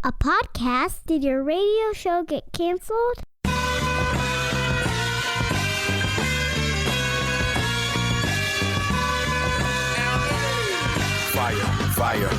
A podcast? Did your radio show get canceled? Fire.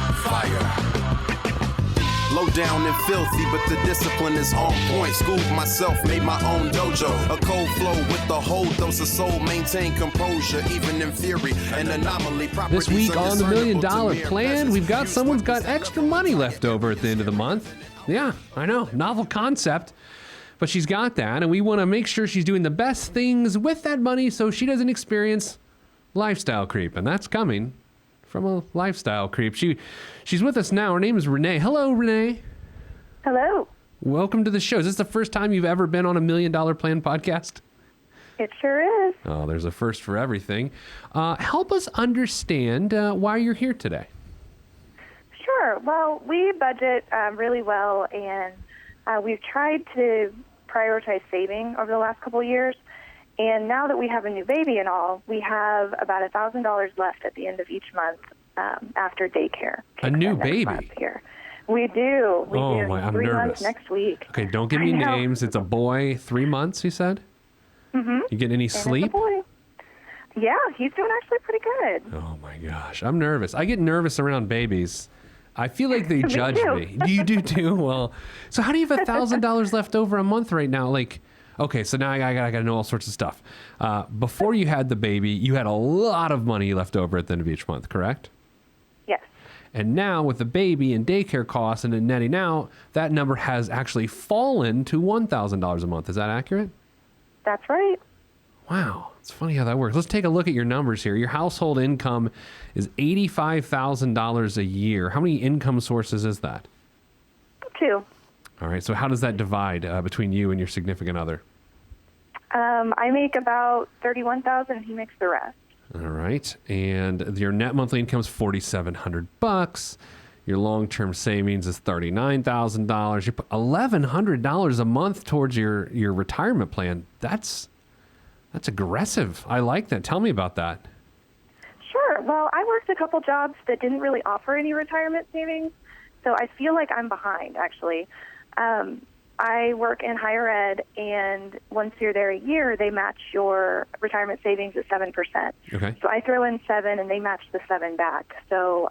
Low down and filthy, but the discipline is on point. Schooled myself, made my own dojo. A cold flow with the whole dose of soul. Maintain composure, even in theory. An anomaly. This week on the $1 Million Plan, we've got someone's got extra money left over at the end of the month. Yeah, I know. Novel concept. But she's got that, and we want to make sure she's doing the best things with that money so she doesn't experience lifestyle creep. And that's coming from a lifestyle creep. She's with us now. Her name is Renee. Hello, Renee. Hello. Welcome to the show. Is this the first time you've ever been on a $1 Million Plan podcast? It sure is. Oh, there's a first for everything. Help us understand why you're here today. Sure. Well, we budget really well, and we've tried to prioritize saving over the last couple of years. And now that we have a new baby and all, we have about $1,000 left at the end of each month after daycare. A new baby? Here. We do. We do. I'm 3 nervous. months next week. Okay, don't give me names. It's a boy, 3 months, you said? Mm-hmm. You get any And sleep? it's a boy. Yeah, he's doing actually pretty good. Oh my gosh, I'm nervous. I get nervous around babies. I feel like they judge too. me. You do too? Well, so how do you have $1,000 left over a month right now? Like, okay, so now I got to know all sorts of stuff. Before you had the baby, you had a lot of money left over at the end of each month, correct? Yes. And now with the baby and daycare costs and then netting out, that number has actually fallen to $1,000 a month. Is that accurate? That's right. Wow. It's funny how that works. Let's take a look at your numbers here. Your household income is $85,000 a year. How many income sources is that? 2. All right. So how does that divide between you and your significant other? I make about $31,000. He makes the rest. All right. And your net monthly income is $4,700. Your long-term savings is $39,000. You put $1,100 a month towards your retirement plan. That's aggressive. I like that. Tell me about that. Sure. Well, I worked a couple jobs that didn't really offer any retirement savings, so I feel like I'm behind, actually. I work in higher ed, and once you're there a year, they match your retirement savings at 7%. Okay. So I throw in 7, and they match the 7 back. So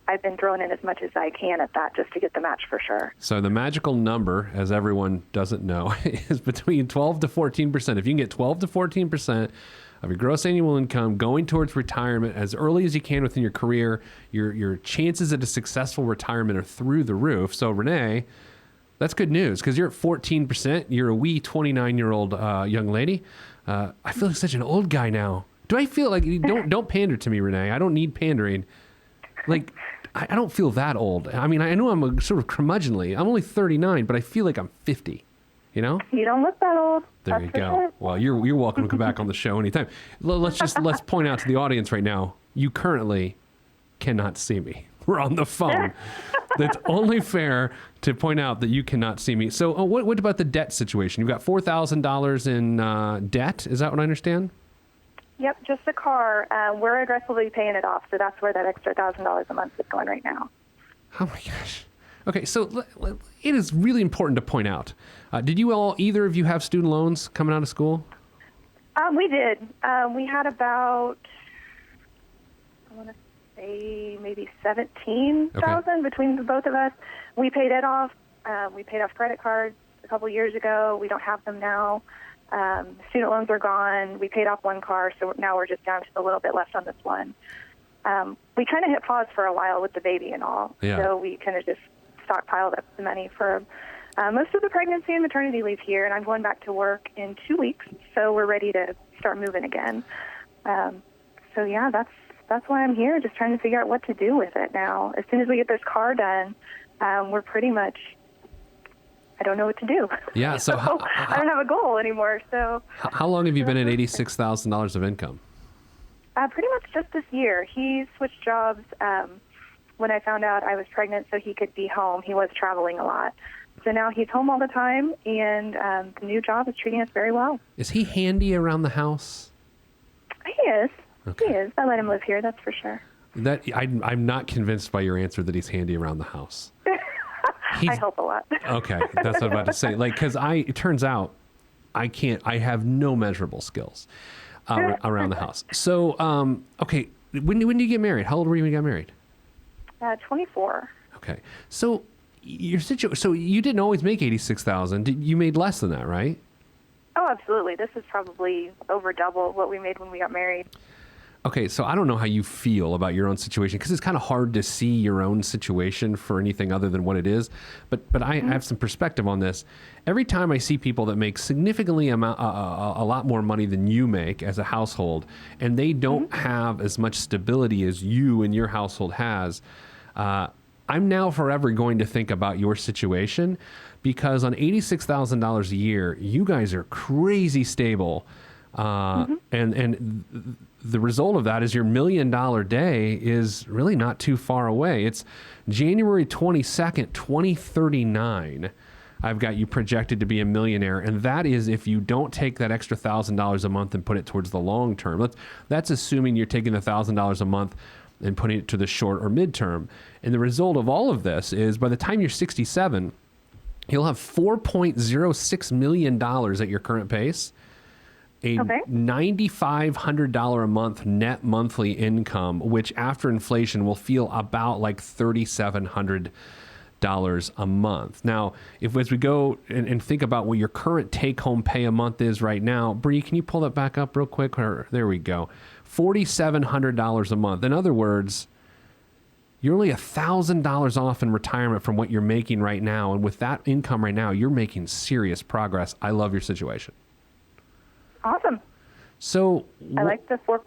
I've been throwing in as much as I can at that just to get the match for sure. So the magical number, as everyone doesn't know, is between 12 to 14%. If you can get 12 to 14% of your gross annual income going towards retirement as early as you can within your career, your chances at a successful retirement are through the roof. So Renee, that's good news because you're at 14%. You're a wee 29-year-old young lady. I feel like such an old guy now. Do I feel like don't pander to me, Renee? I don't need pandering. Like, I don't feel that old. I mean, I know I'm a sort of curmudgeonly. I'm only 39, but I feel like I'm 50. You know? You don't look that old. There That's you for go. sure. Well, you're welcome to come back on the show anytime. Let's point out to the audience right now. You currently cannot see me. We're on the phone. That's only fair to point out that you cannot see me. So, what about the debt situation? You've got $4,000 in debt. Is that what I understand? Yep, just the car. We're aggressively paying it off, so that's where that extra $1,000 a month is going right now. Oh my gosh. Okay, so it is really important to point out. Did either of you have student loans coming out of school? We did. We had about, I want to say maybe $17,000 between the both of us. We paid it off. We paid off credit cards a couple years ago. We don't have them now. Student loans are gone. We paid off one car, so now we're just down to a little bit left on this one. We kind of hit pause for a while with the baby and all, so we kind of just stockpiled up the money for most of the pregnancy and maternity leave here, and I'm going back to work in 2 weeks, so we're ready to start moving again. So yeah, that's why I'm here, just trying to figure out what to do with it now. As soon as we get this car done, we're pretty much, I don't know what to do. Yeah, so I don't have a goal anymore. So how long have you been at $86,000 of income? Pretty much just this year. He switched jobs when I found out I was pregnant so he could be home. He was traveling a lot. So now he's home all the time, and the new job is treating us very well. Is he handy around the house? He is. Okay. He is. I let him live here, that's for sure. I'm not convinced by your answer that he's handy around the house. I help a lot. Okay, that's what I'm about to say. Like, because it turns out I have no measurable skills around the house. So, okay, when did you get married? How old were you when you got married? 24. Okay, so so you didn't always make 86,000. You made less than that, right? Oh, absolutely. This is probably over double what we made when we got married. Okay, so I don't know how you feel about your own situation because it's kind of hard to see your own situation for anything other than what it is. But I have some perspective on this. Every time I see people that make significantly a lot more money than you make as a household, and they don't have as much stability as you and your household has, I'm now forever going to think about your situation because on $86,000 a year, you guys are crazy stable. And the result of that is your $1 million day is really not too far away. It's January 22nd, 2039. I've got you projected to be a millionaire. And that is if you don't take that extra $1,000 a month and put it towards the long term. That's assuming you're taking the $1,000 a month and putting it to the short or midterm. And the result of all of this is by the time you're 67, you'll have $4.06 million at your current pace. $9,500 a month net monthly income, which after inflation will feel about like $3,700 a month. Now, as we go and think about what your current take-home pay a month is right now, Bree, can you pull that back up real quick? There we go. $4,700 a month. In other words, you're only $1,000 off in retirement from what you're making right now. And with that income right now, you're making serious progress. I love your situation. Awesome. So I like the 4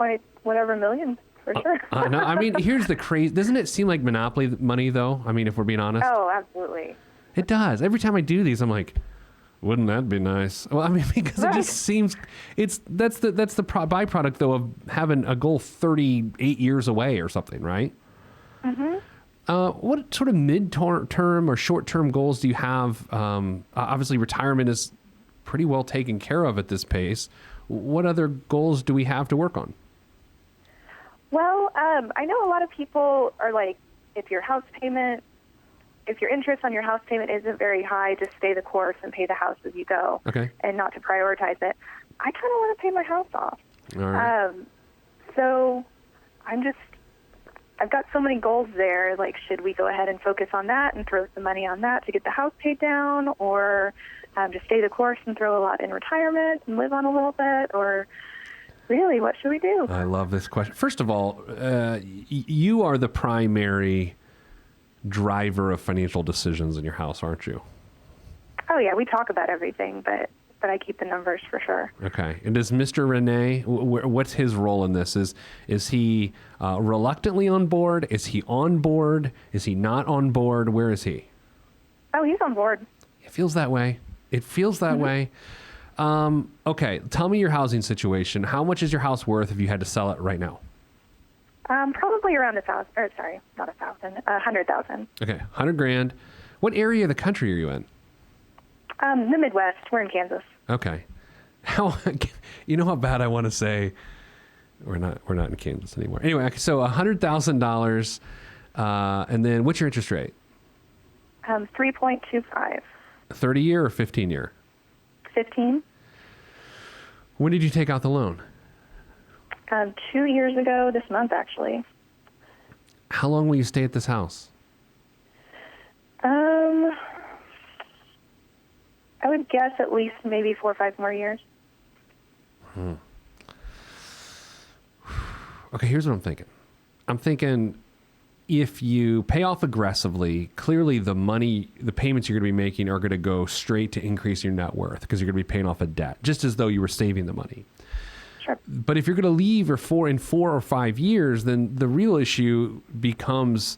whatever million for sure. No, I mean, here's the crazy. Doesn't it seem like monopoly money though? I mean, if we're being honest. Oh, absolutely. It does. Every time I do these, I'm like, wouldn't that be nice? Well, I mean, because it just seems that's the byproduct though of having a goal 38 years away or something, right? Mm-hmm. What sort of mid-term or short-term goals do you have? Obviously, retirement is pretty well taken care of at this pace. What other goals do we have to work on? Well, I know a lot of people are like, if your interest on your house payment isn't very high, just stay the course and pay the house as you go. Okay. And not to prioritize it. I kind of want to pay my house off. All right. So I've got so many goals there. Like, should we go ahead and focus on that and throw some money on that to get the house paid down, or just stay the course and throw a lot in retirement and live on a little bit, or really, what should we do? I love this question. First of all, you are the primary driver of financial decisions in your house, aren't you? Oh, yeah, we talk about everything, but I keep the numbers for sure. Okay. And does Mr. Renee, what's his role in this? Is he reluctantly on board? Is he on board? Is he not on board? Where is he? Oh, he's on board. It feels that way. way. Okay. Tell me your housing situation. How much is your house worth if you had to sell it right now? Probably around $1,000. Or sorry, not $1,000. $100,000. Okay, $100,000. What area of the country are you in? The Midwest. We're in Kansas. Okay. You know how bad I want to say we're not in Kansas anymore. Anyway, so $100,000, and then what's your interest rate? 3.25. 30-year or 15-year? 15. When did you take out the loan? 2 years ago this month, actually. How long will you stay at this house? I would guess at least maybe 4 or 5 more years. Okay, here's what I'm thinking. I'm thinking if you pay off aggressively, clearly the payments you're going to be making are going to go straight to increase your net worth because you're going to be paying off a debt, just as though you were saving the money. Sure. But if you're going to leave in 4 or 5 years, then the real issue becomes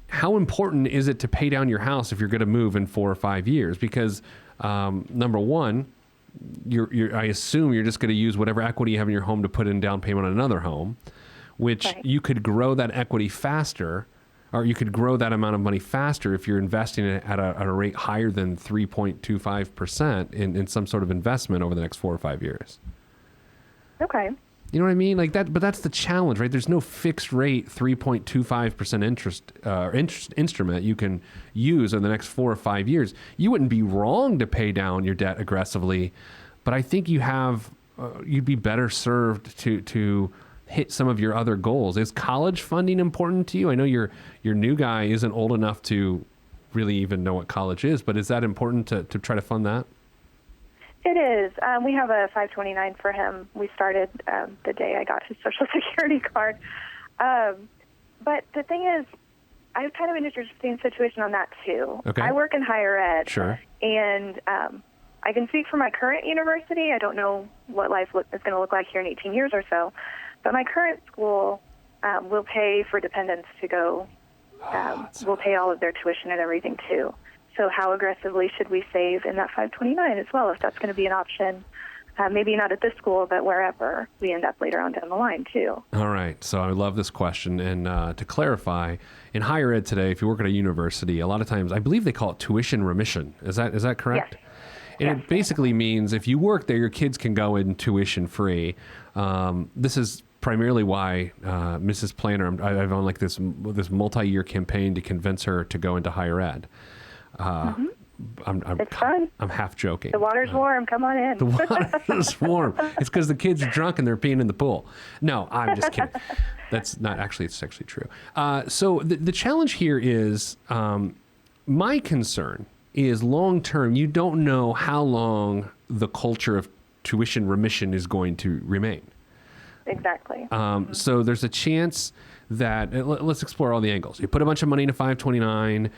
how important is it to pay down your house if you're going to move in 4 or 5 years? Because number one, I assume you're just going to use whatever equity you have in your home to put in down payment on another home, which right. You could grow that equity faster, or you could grow that amount of money faster if you're investing it at a rate higher than 3.25% in some sort of investment over the next 4 or 5 years. Okay. You know what I mean? Like that, but that's the challenge, right? There's no fixed rate 3.25% interest instrument you can use in the next 4 or 5 years. You wouldn't be wrong to pay down your debt aggressively, but I think you'd be better served to hit some of your other goals. Is college funding important to you? I know your new guy isn't old enough to really even know what college is, but is that important to try to fund that? It is. We have a 529 for him. We started the day I got his Social Security card. But the thing is, I have kind of an interesting situation on that, too. Okay. I work in higher ed. Sure. And I can speak for my current university. I don't know what life is going to look like here in 18 years or so. But my current school will pay for dependents to go. We'll pay all of their tuition and everything, too. So how aggressively should we save in that 529 as well, if that's going to be an option? Maybe not at this school, but wherever we end up later on down the line, too. All right. So I love this question. And to clarify, in higher ed today, if you work at a university, a lot of times, I believe they call it tuition remission. Is that correct? Yes. And Yes. it basically means if you work there, your kids can go in tuition free. This is primarily why Mrs. Planner, I've on like this multi-year campaign to convince her to go into higher ed. It's fun. I'm half joking. The water's warm. Come on in. The water's warm. It's because the kids are drunk and they're peeing in the pool. No, I'm just kidding. That's not actually. It's actually true. So the challenge here is my concern is long term. You don't know how long the culture of tuition remission is going to remain. Exactly. So there's a chance that let's explore all the angles. You put a bunch of money into 529,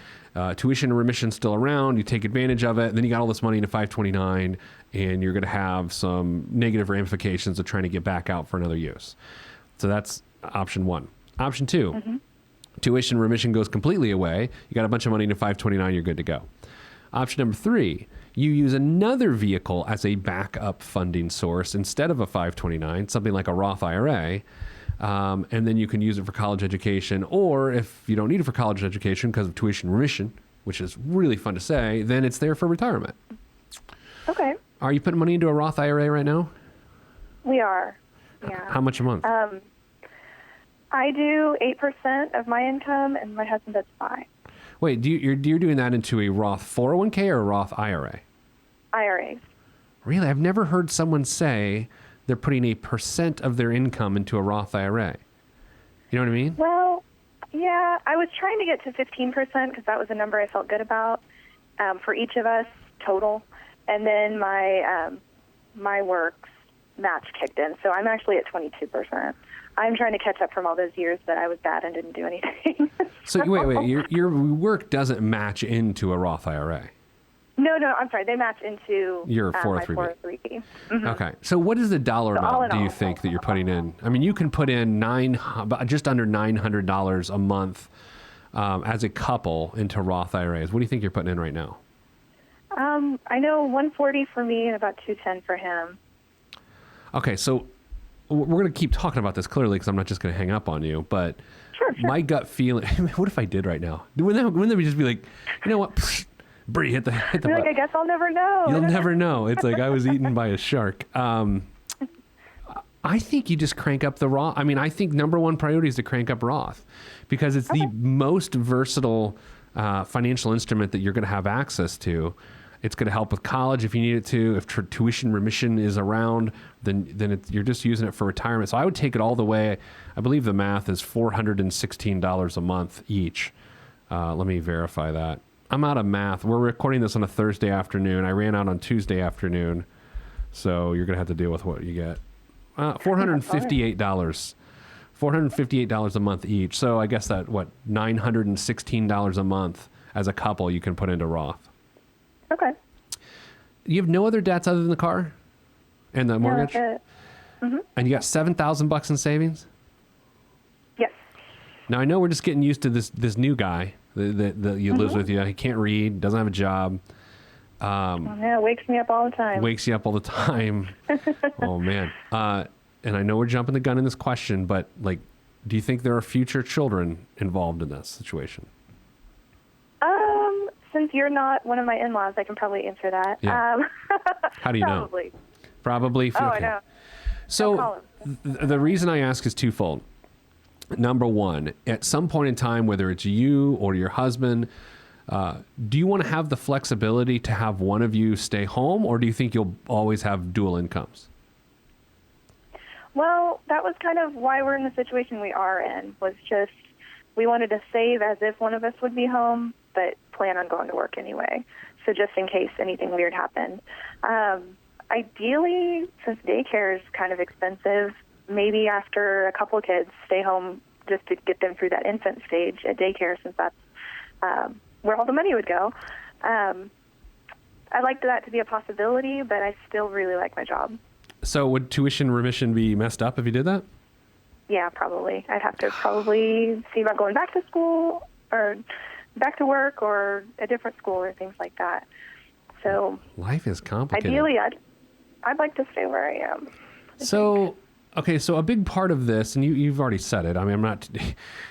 tuition remission still around, you take advantage of it, and then you got all this money into 529, and you're going to have some negative ramifications of trying to get back out for another use. So that's option one. Option two, tuition remission goes completely away. You got a bunch of money into 529, you're good to go. Option number three, you use another vehicle as a backup funding source instead of a 529, something like a Roth IRA. And then you can use it for college education, or if you don't need it for college education because of tuition remission, which is really fun to say, then it's there for retirement. Okay. Are you putting money into a Roth IRA right now? We are. Yeah. How much a month? I do 8% of my income, and my husband does 5%. Wait, you're doing that into a Roth 401k or a Roth IRA? IRAs. Really? I've never heard someone say they're putting a percent of their income into a Roth IRA. You know what I mean? Well, yeah, I was trying to get to 15% because that was a number I felt good about for each of us total. And then my work's match kicked in, so I'm actually at 22%. I'm trying to catch up from all those years that I was bad and didn't do anything. So wait, your work doesn't match into a Roth IRA. No, I'm sorry. They match into Your my 403B. 403B. Okay. So what is the dollar amount do you think that you're putting in? I mean, you can put in just under $900 a month as a couple into Roth IRAs. What do you think you're putting in right now? I know 140 for me and about 210 for him. Okay, so we're going to keep talking about this clearly because I'm not just going to hang up on you, but Sure. my gut feeling, what if I did right now? Wouldn't they just be like, you know what, Bree, hit the You're button. like, I guess I'll never know. You'll never know. It's like I was eaten by a shark. I think you just crank up the Roth. I mean, I think number one priority is to crank up Roth because it's the most versatile financial instrument that you're going to have access to. It's going to help with college if you need it to. If tuition remission is around, then you're just using it for retirement. So I would take it all the way. I believe the math is $416 a month each. Let me verify that. I'm out of math. We're recording this on a Thursday afternoon. I ran out on Tuesday afternoon. So you're going to have to deal with what you get. $458. $458 a month each. So I guess that, $916 a month as a couple you can put into Roth. Okay. You have no other debts other than the car and the mortgage? No, And you got $7,000 in savings? yes. Now, I know we're just getting used to this new guy that lives with you. He can't read, doesn't have a job. Yeah, it wakes me up all the time. Wakes you up all the time. Oh, man. And I know we're jumping the gun in this question, but, do you think there are future children involved in this situation? Since you're not one of my in-laws, I can probably answer that. Yeah. How do you know? Probably. Probably. Oh, Okay. I know. So, I'll call The reason I ask is twofold. Number one, at some point in time, whether it's you or your husband, do you want to have the flexibility to have one of you stay home, or do you think you'll always have dual incomes? Well, that was kind of why we're in the situation we are in, was just we wanted to save as if one of us would be home, but plan on going to work anyway. So just in case anything weird happened. Ideally, since daycare is kind of expensive, maybe after a couple of kids, stay home just to get them through that infant stage at daycare, since that's where all the money would go. I'd like that to be a possibility, but I still really like my job. So would tuition remission be messed up if you did that? Yeah, probably. I'd have to probably see about going back to school or back to work or a different school or things like that. So life is complicated. Ideally, I'd like to stay where I am. So a big part of this, and you've already said it. I mean,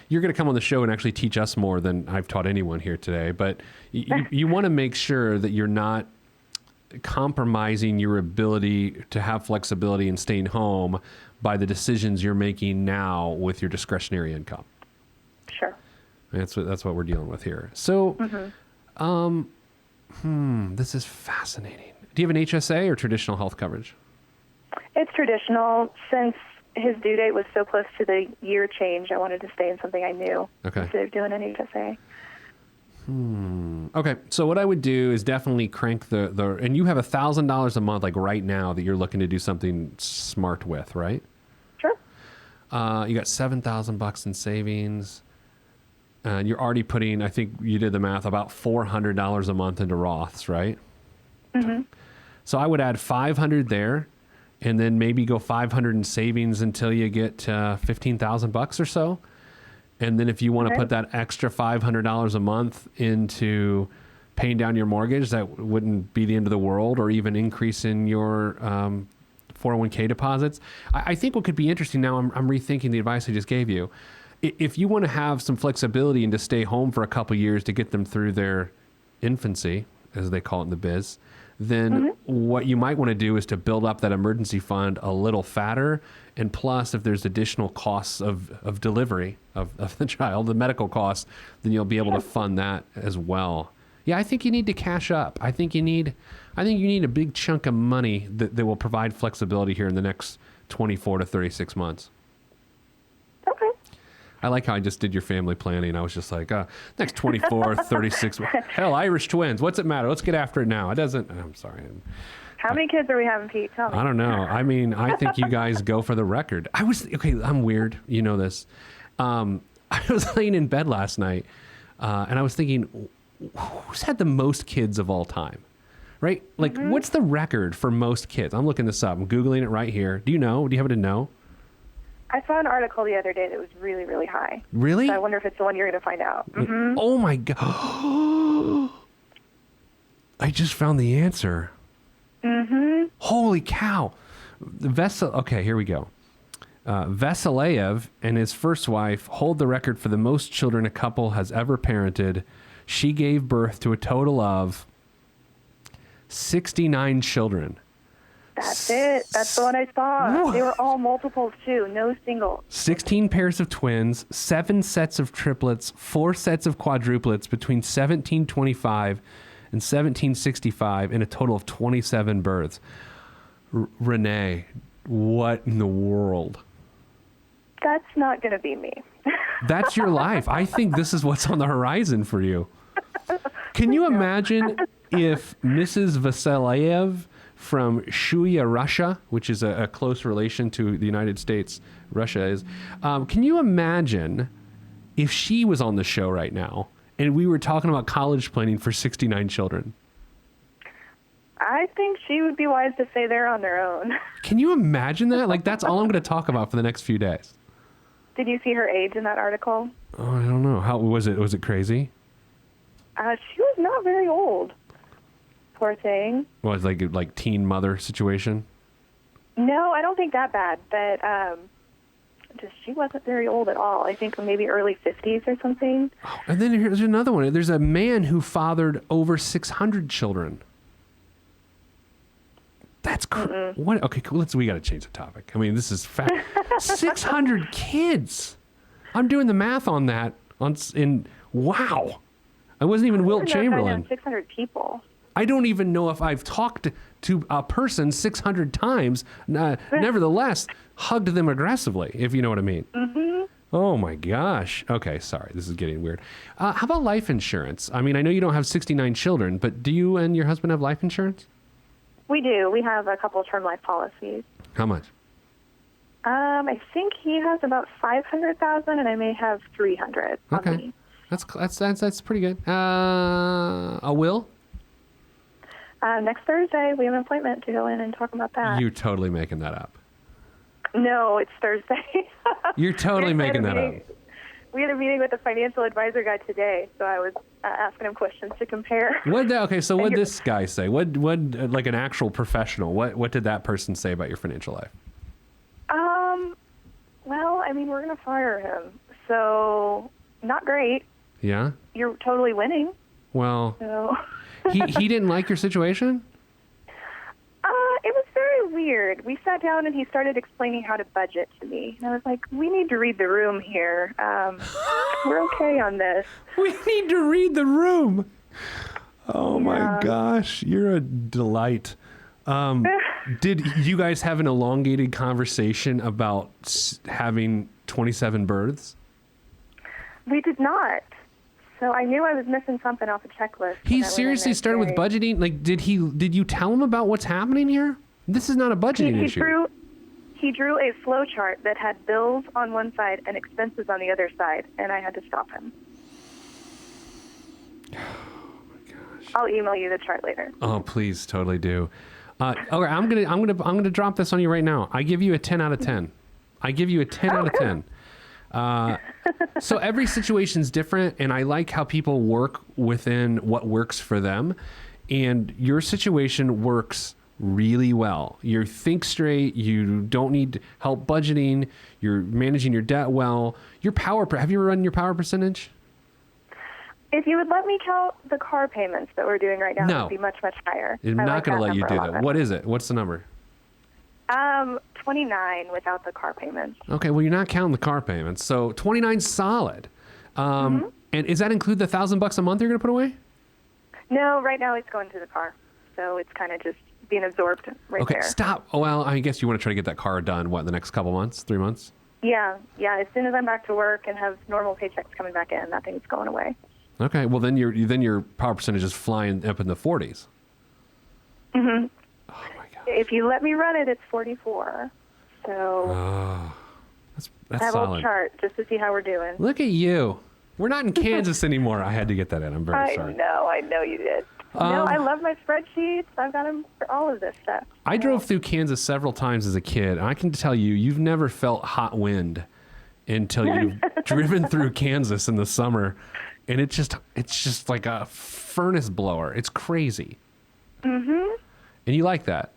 you're going to come on the show and actually teach us more than I've taught anyone here today. But you want to make sure that you're not compromising your ability to have flexibility and staying home by the decisions you're making now with your discretionary income. Sure. That's what we're dealing with here. So, this is fascinating. Do you have an HSA or traditional health coverage? It's traditional. Since his due date was so close to the year change, I wanted to stay in something I knew instead of doing an HSA. Okay, so what I would do is definitely crank the and you have $1,000 a month, like right now, that you're looking to do something smart with, right? Sure. You got $7,000 in savings. And you're already putting, I think you did the math, about $400 a month into Roths, right? Mm-hmm. So I would add $500 there, and then maybe go $500 in savings until you get $15,000 or so. And then if you want to put that extra $500 a month into paying down your mortgage, that wouldn't be the end of the world, or even increase in your 401k deposits. I think what could be interesting now, I'm rethinking the advice I just gave you. If you want to have some flexibility and to stay home for a couple years to get them through their infancy, as they call it in the biz, then what you might want to do is to build up that emergency fund a little fatter. And plus, if there's additional costs of delivery of the child, the medical costs, then you'll be able to fund that as well. Yeah, I think you need to cash up. I think you need a big chunk of money that will provide flexibility here in the next 24 to 36 months. Okay. I like how I just did your family planning. I was just like, next 24, 36, hell, Irish twins. What's it matter? Let's get after it now. I'm sorry. How many kids are we having, Pete? Tell me. I don't know. I mean, I think you guys go for the record. I'm weird. You know this. I was laying in bed last night, and I was thinking, who's had the most kids of all time? Right? Like, what's the record for most kids? I'm looking this up. I'm Googling it right here. Do you know? Do you happen to know? I saw an article the other day that was really, really high. Really? So I wonder if it's the one you're going to find out. Mm-hmm. Oh, my God. I just found the answer. Mm-hmm. Holy cow. Okay, here we go. Vasilev and his first wife hold the record for the most children a couple has ever parented. She gave birth to a total of 69 children. That's it. That's the one I saw. They were all multiples, too. No singles. 16 pairs of twins, 7 sets of triplets, 4 sets of quadruplets between 1725 and 1765, and a total of 27 births. Renee, what in the world? That's not going to be me. That's your life. I think this is what's on the horizon for you. Can you imagine if Mrs. Vasilev from Shuya, Russia, which is a close relation to the United States, Russia is, can you imagine if she was on the show right now and we were talking about college planning for 69 children? I think she would be wise to say they're on their own. Can you imagine that? Like, that's all I'm going to talk about for the next few days. Did you see her age in that article? Oh, I don't know. How was it? Was it crazy? She was not very old. Poor thing. Well, it's like teen mother situation? No, I don't think that bad. But she wasn't very old at all. I think maybe early 50s or something. Oh, and then here's another one. There's a man who fathered over 600 children. That's what? Okay, cool. We got to change the topic. I mean, this is 600 kids. I'm doing the math on that. Wow. I wasn't even Wilt Chamberlain. 600 people. I don't even know if I've talked to a person 600 times. Nevertheless, hugged them aggressively, if you know what I mean. Mm-hmm. Oh my gosh. Okay, sorry. This is getting weird. How about life insurance? I mean, I know you don't have 69 children, but do you and your husband have life insurance? We do. We have a couple term life policies. How much? I think he has about 500,000, and I may have 300. Okay, that's pretty good. A will? Next Thursday, we have an appointment to go in and talk about that. You're totally making that up. No, it's Thursday. You're totally making that up. We had a meeting with the financial advisor guy today, so I was asking him questions to compare. What did this guy say? What like an actual professional? What did that person say about your financial life? Well, I mean, we're going to fire him, so not great. Yeah. You're totally winning. Well, so. he didn't like your situation? It was very weird. We sat down and he started explaining how to budget to me. And I was like, we need to read the room here. We're okay on this. We need to read the room. Oh my gosh, you're a delight. Did you guys have an elongated conversation about having 27 births? We did not. So I knew I was missing something off the checklist. He seriously started with budgeting? Like, did you tell him about what's happening here? This is not a budgeting issue. He drew a flow chart that had bills on one side and expenses on the other side, and I had to stop him. Oh my gosh. I'll email you the chart later. Oh, please, totally do. Okay, I'm gonna drop this on you right now. I give you a 10 out of 10. I give you a 10 out of 10. So every situation's different, and I like how people work within what works for them. And your situation works really well. You think straight. You don't need help budgeting. You're managing your debt well. Your power. Have you ever run your power percentage? If you would let me count the car payments that we're doing right now, it would be much, much higher. I'm not going to let you do that. What is it? What's the number? 29 without the car payments. Okay, well, you're not counting the car payments, so 29's solid. And does that include the $1,000 a month you're going to put away? No, right now it's going to the car, so it's kind of just being absorbed right there. Okay, stop. Oh, well, I guess you want to try to get that car done, what, the next couple months, 3 months? Yeah. As soon as I'm back to work and have normal paychecks coming back in, that thing's going away. Okay, well, then your power percentage is flying up in the 40s. Mm-hmm. Oh, my God. If you let me run it, it's 44. So that's I have solid. a chart just to see how we're doing. Look at you. We're not in Kansas anymore. I had to get that in. I'm very sorry. I know you did. No, I love my spreadsheets. I've got them for all of this stuff. I drove through Kansas several times as a kid, and I can tell you, you've never felt hot wind until you've driven through Kansas in the summer, and it's just like a furnace blower. It's crazy. Mm-hmm. And you like that?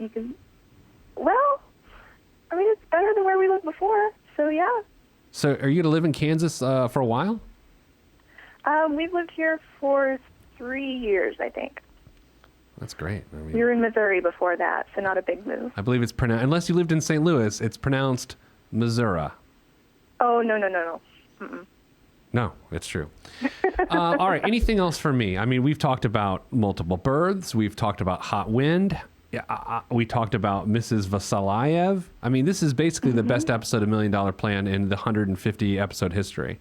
Well, I mean, it's better than where we lived before, so yeah. So are you going to live in Kansas for a while? We've lived here for 3 years, I think. That's great. I mean, we were in Missouri before that, so not a big move. I believe it's pronounced, unless you lived in St. Louis, it's pronounced Missouri. Oh, no. Mm-mm. No, it's true. All right. Anything else for me? I mean, we've talked about multiple births. We've talked about hot wind. We talked about Mrs. Vasalayev. I mean, this is basically the best episode of $1 Million Plan in the 150 episode history.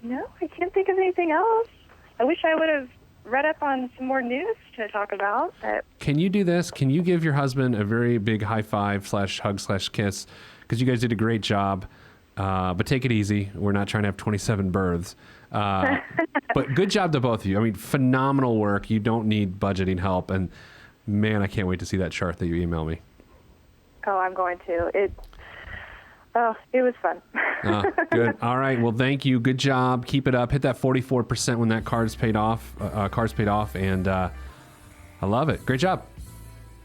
No, I can't think of anything else. I wish I would have read up on some more news to talk about. But... Can you do this? Can you give your husband a very big high five /hug /kiss? Because you guys did a great job. But take it easy. We're not trying to have 27 births. But good job to both of you. I mean, phenomenal work. You don't need budgeting help. And man, I can't wait to see that chart that you email me. Oh, I'm going to. It was fun. Good. All right. Well, thank you. Good job. Keep it up. Hit that 44% when that card's paid off. And I love it. Great job.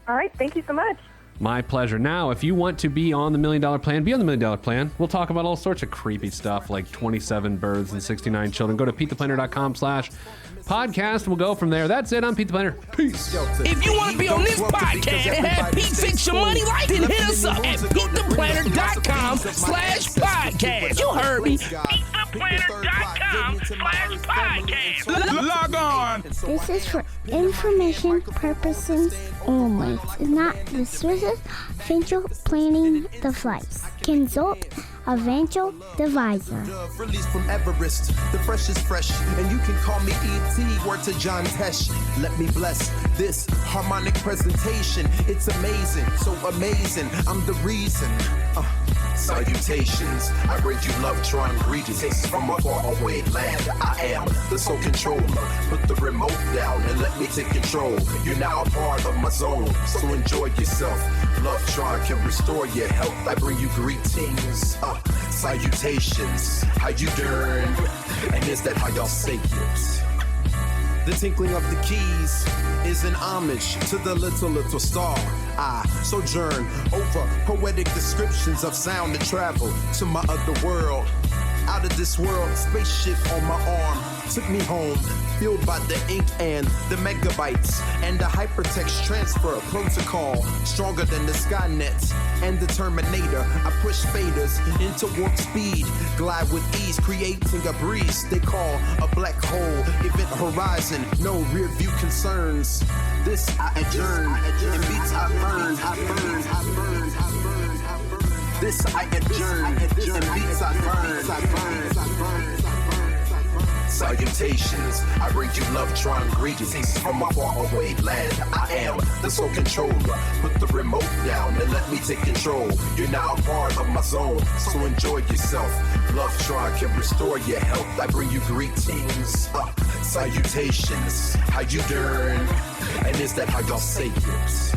All right. Thank you so much. My pleasure. Now, if you want to be on the $1 Million Plan, be on the $1 Million Plan. We'll talk about all sorts of creepy stuff like 27 births and 69 children. Go to PeteThePlanner.com/podcast. We'll go from there. That's it. I'm Pete the Planner. Peace. If you want to be on this podcast and have Pete fix your money life, then hit us up at PeteThePlanner.com/podcast. You heard me. PeteThePlanner.com/podcast. Log on. This is for information purposes only. It's not the source of financial planning device. Consult a financial advisor. Released from Everest, the fresh is fresh, and you can call me E.T. Word to John Tesh. Let me bless this harmonic presentation. It's amazing, so amazing. I'm the reason. Salutations, I bring you love, trying greetings from a faraway land. I am the sole controller. Put the remote down and let me take control. You're now a part of my zone, so enjoy yourself. Love Tron can restore your health. I bring you greetings, salutations. How you doing? And is that how y'all say it? The tinkling of the keys is an homage to the little star. I sojourn over poetic descriptions of sound and travel to my other world. Out of this world, spaceship on my arm took me home, fueled by the ink and the megabytes and the hypertext transfer protocol, stronger than the Skynet and the Terminator. I push faders into warp speed, glide with ease, creating a breeze they call a black hole. Event horizon, no rear view concerns. This I adjourn, in beats I burn. This I adjourn, in beats I burn. Salutations, I bring you love, trying greetings from a faraway land. I am the sole controller. Put the remote down and let me take control. You're now a part of my zone, so enjoy yourself. Love Tron can restore your health. I bring you greetings, salutations. How you doing? And is that how y'all say it?